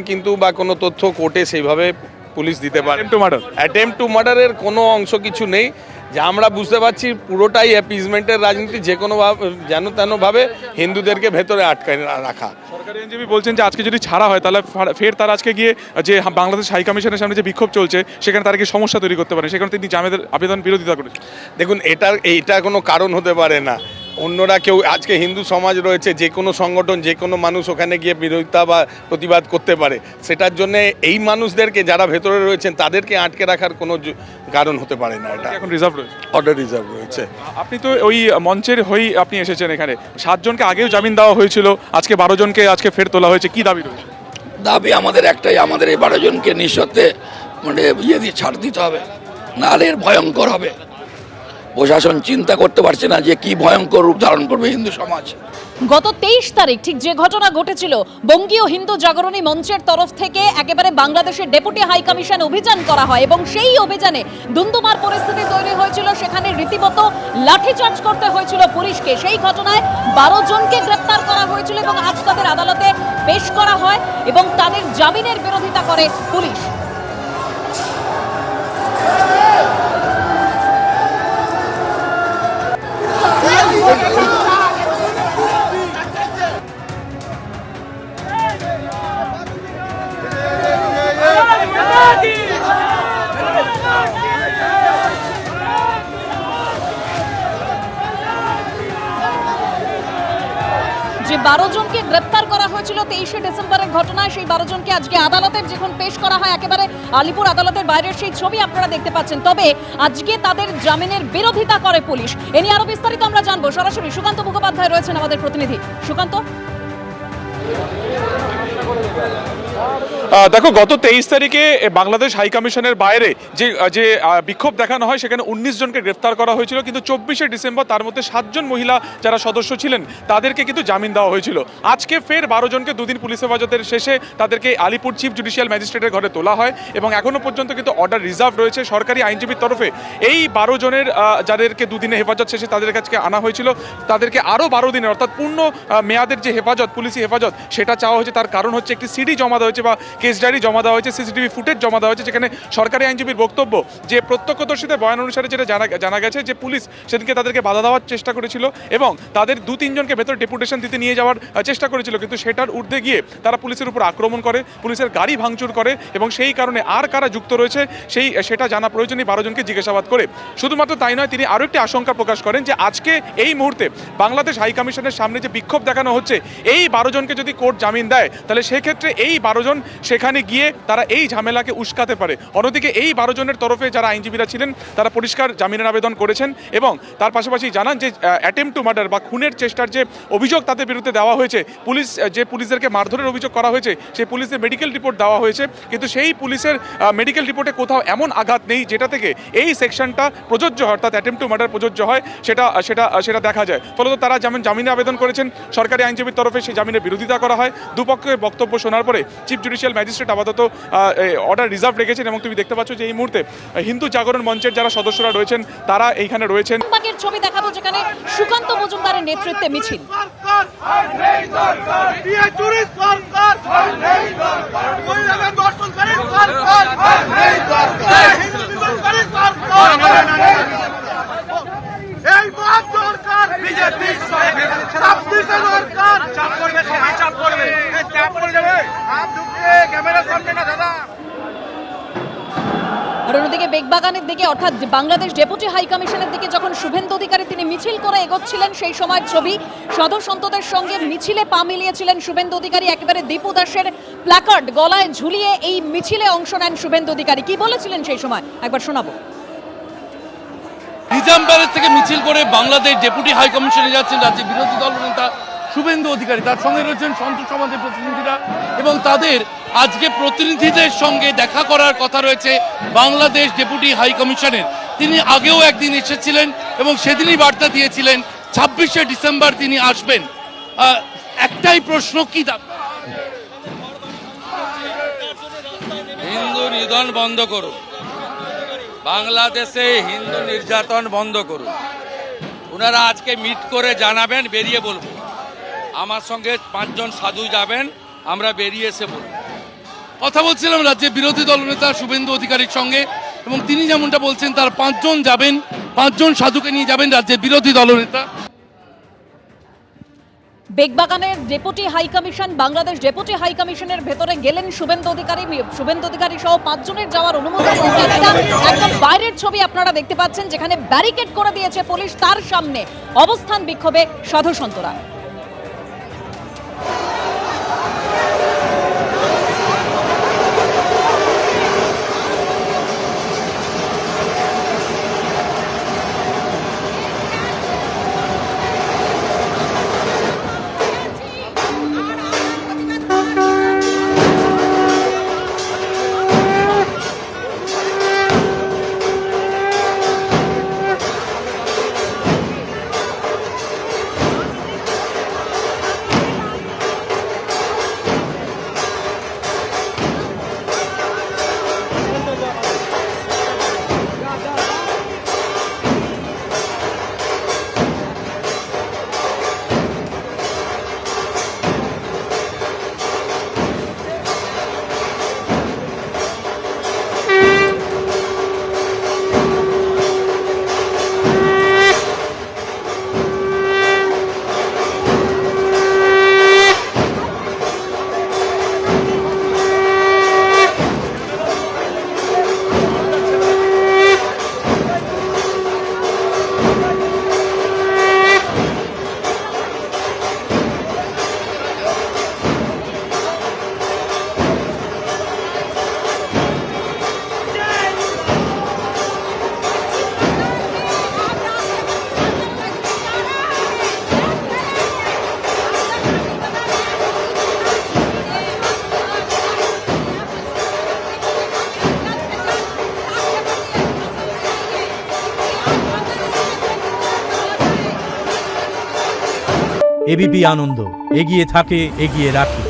কিন্তু বা কোনো তথ্য কোর্টে সেইভাবে পুলিশ দিতে পারে। অ্যাটেম্প টু মার্ডারের কোনো অংশ কিছু নেই, যা আমরা বুঝতে পারছি পুরোটাই অ্যাপিজমেন্টের রাজনীতি, যে কোনোভাবে যেন তেনভাবে হিন্দুদেরকে ভেতরে আটকায় রাখা। সরকারি আইনজীবী বলছেন যে আজকে যদি ছাড়া হয় তাহলে ফের তারা আজকে গিয়ে যে বাংলাদেশ হাই কমিশনের সামনে যে বিক্ষোভ চলছে সেখানে তারা কি সমস্যা তৈরি করতে পারে, সেখানে তিনি জামিনের আবেদন বিরোধিতা করেছেন। দেখুন, এইটা কোনো কারণ হতে পারে না। অন্যরা কেউ, আজকে হিন্দু সমাজ রয়েছে, যে কোনো সংগঠন, যে কোনো মানুষ ওখানে গিয়ে বিরোধিতা বা প্রতিবাদ করতে পারে। সেটার জন্যে এই মানুষদেরকে যারা ভেতরে রয়েছেন তাদেরকে আটকে রাখার কোনো কারণ হতে পারে না। এটা এখন রিজার্ভ রয়েছে, অর্ডার রিজার্ভ রয়েছে। আপনি তো ওই মঞ্চের হয়েই আপনি এসেছেন এখানে। 7 জনকে আগেও জামিন দেওয়া হয়েছিল, আজকে 12 জনকে আজকে ফের তোলা হয়েছে, কি দাবি রয়েছে? দাবি আমাদের একটাই, আমাদের এই 12 জনকে নিঃশর্তে মানে দিয়ে ছাড় দিতে হবে, নাহলে এর ভয়ঙ্কর হবে। প্রশাসন চিন্তা করতে পারছে না যে কি ভয়ঙ্কর রূপ ধারণ করবে হিন্দু সমাজ। গত 23 তারিখ ঠিক যে ঘটনা ঘটেছিল, বঙ্গীয় হিন্দু জাগরণী মঞ্চের তরফ থেকে একেবারে বাংলাদেশের ডেপুটি হাই কমিশন অভিযান করা হয় এবং সেই অভিযানে দুমদুমার পরিস্থিতি তৈরি হয়েছিল। সেখানে রীতিমতো লাঠিচার্জ করতে হয়েছিল পুলিশকে। সেই ঘটনায় 12 জনকে গ্রেপ্তার করা হয়েছিল এবং আজ তাদের আদালতে পেশ করা হয় এবং তাদের জামিনের বিরোধিতা করে পুলিশ। যে 12 জনকে গ্রেপ্তার করা হয়েছিল 23শে ডিসেম্বরের ঘটনায়, সেই 12 জনকে আজকে আদালতের যখন পেশ করা হয়, একেবারে আলিপুর আদালতের বাইরের সেই ছবি আপনারা দেখতে পাচ্ছেন। তবে আজকে তাদের জামিনের বিরোধিতা করে পুলিশ। এ নিয়ে আরো বিস্তারিত আমরা জানবো। সরাসরি সুকান্ত মুখোপাধ্যায় রয়েছেন আমাদের প্রতিনিধি। সুকান্ত, দেখো, গত 23 তারিখে বাংলাদেশ হাই কমিশনের বাইরে যে বিক্ষোভ দেখানো হয় সেখানে 19 জনকে গ্রেফতার করা হয়েছিল, কিন্তু 24শে ডিসেম্বর তার মধ্যে 7 জন মহিলা যারা সদস্য ছিলেন তাদেরকে কিন্তু জামিন দেওয়া হয়েছিল। আজকে ফের 12 জনকে দুদিন পুলিশ হেফাজতের শেষে তাদেরকে আলিপুর চিফ জুডিশিয়াল ম্যাজিস্ট্রেটের ঘরে তোলা হয় এবং এখনো পর্যন্ত কিন্তু অর্ডার রিজার্ভ রয়েছে সরকারি আইনজীবীর তরফে। এই 12 জনের যাদেরকে দুদিনে হেফাজত শেষে তাদের কাছে আনা হয়েছিল, তাদেরকে আরও 12 দিনের অর্থাৎ পূর্ণ মেয়াদের যে হেফাজত, পুলিশি হেফাজত, সেটা চাওয়া হয়েছে। তার কারণ হচ্ছে একটি সিডি জমা দেওয়া হয়েছে বা কেস ডায়েরি জমা দেওয়া হয়েছে, সিসিটিভি ফুটেজ জমা দেওয়া হয়েছে, যেখানে সরকারি আইনজীবীর বক্তব্য যে প্রত্যক্ষদর্শীদের বয়ান অনুসারে যেটা জানা গেছে যে পুলিশ সেদিনকে তাদেরকে বাধা দেওয়ার চেষ্টা করেছিল এবং তাদের 2-3 জনকে ভেতর ডেপুটেশন দিতে নিয়ে যাওয়ার চেষ্টা করেছিল, কিন্তু সেটার ঊর্ধ্বে গিয়ে তারা পুলিশের উপর আক্রমণ করে, পুলিশের গাড়ি ভাঙচুর করে এবং সেই কারণে আর কারা যুক্ত রয়েছে সেটা জানা প্রয়োজনীয় 12 জনকে জিজ্ঞাসাবাদ করে। শুধুমাত্র তাই নয়, তিনি আরও একটি আশঙ্কা প্রকাশ করেন যে আজকে এই মুহূর্তে বাংলাদেশ হাই কমিশনের সামনে যে বিক্ষোভ দেখানো হচ্ছে, এই 12 জনকে যদি কোর্ট জামিন দেয় তাহলে সেক্ষেত্রে এই 12 জন সেখানে গিয়ে তারা এই ঝামেলাকে উস্কাতে পারে। অন্যদিকে এই 12 জনের তরফে যারা আইনজীবীরা ছিলেন তারা পরিষ্কার জামিনের আবেদন করেছেন এবং তার পাশাপাশি জানান যে অ্যাটেম্প টু মার্ডার বা খুনের চেষ্টার যে অভিযোগ তাদের বিরুদ্ধে দেওয়া হয়েছে, পুলিশদেরকে মারধরের অভিযোগ করা হয়েছে, সেই পুলিশের মেডিকেল রিপোর্ট দেওয়া হয়েছে, কিন্তু সেই পুলিশের মেডিকেল রিপোর্টে কোথাও এমন আঘাত নেই যেটা থেকে এই সেকশনটা প্রযোজ্য হয়, অর্থাৎ অ্যাটেম্প টু মার্ডার প্রযোজ্য হয়, সেটা দেখা যায়। ফলত তারা জামিনের আবেদন করেছেন। সরকারি আইনজীবীর তরফে সেই জামিনের বিরোধিতা করা হয়। দুপক্ষের বক্তব্য শোনার পরে চিফ জুডিশিয়াল ম্যাজিস্ট্রেট আপাতত অর্ডার রিজার্ভ রেখেছেন এবং তুমি দেখতে পাচ্ছ যে এই মুহূর্তে হিন্দু জাগরণ মঞ্চের যারা সদস্যরা রয়েছেন তারা এইখানে রয়েছেন। বাগের ছবি দেখাবো যেখানে সুকান্ত মজুমদারের নেতৃত্বে মিছিল। আর অন্যদিকে বেগবাগানের দিকে অর্থাৎ বাংলাদেশ ডেপুটি হাই কমিশনের দিকে যখন শুভেন্দু অধিকারী তিনি মিছিল করে এগোচ্ছিলেন, সেই সময়ের ছবি। সাধু সন্তদের সঙ্গে মিছিলে পা মিলিয়েছিলেন শুভেন্দু অধিকারী। একেবারে দীপু দাসের প্ল্যাকার্ড গলায় ঝুলিয়ে এই মিছিলে অংশ নেন শুভেন্দু অধিকারী। কি বলেছিলেন সেই সময় একবার শোনাবো। নিজাম প্যালেস থেকে মিছিল করে বাংলাদেশ ডেপুটি হাই কমিশনে যাচ্ছেন রাজ্যের বিরোধী দল নেতা শুভেন্দু অধিকারী। তার সঙ্গে রয়েছেন সন্ত সমাজের প্রতিনিধিরা এবং তাদের আজকে প্রতিনিধিদের সঙ্গে দেখা করার কথা রয়েছে বাংলাদেশ ডেপুটি হাই কমিশনের। তিনি আগেও একদিন এসেছিলেন এবং সেদিনই বার্তা দিয়েছিলেন 26শে ডিসেম্বর তিনি আসবেন। একটাই প্রশ্ন, কি দাবি? হিন্দু নিধন বন্ধ করুন, বাংলাদেশে হিন্দু নির্যাতন বন্ধ করুন। ওনারা আজকে মিট করে জানাবেন, বেরিয়ে বলবো। আমার সঙ্গে 5 জন সাধু যাবেন, আমরা বেরিয়ে এসে বলবো। কথা বলছিলাম রাজ্যের বিরোধী দলনেতা শুভেন্দু অধিকারীর সঙ্গে, এবং তিনি যেমনটা বলছেন তার 5 জন যাবেন, 5 জন সাধুকে নিয়ে যাবেন রাজ্যের বিরোধী দলনেতা। বেগবাগানের deputy high commission, Bangladesh deputy high কমিশনের ভেতরে গেলেন শুভেন্দু অধিকারী সহ 5 জনের যাওয়ার অনুমতি। একদম বাইরের ছবি আপনারা দেখতে পাচ্ছেন, যেখানে ব্যারিকেড করে দিয়েছে পুলিশ, তার সামনে অবস্থান বিক্ষোভে সাধু সন্তরা। এবিপি আনন্দ, এগিয়ে থাকে, এগিয়ে রাখে।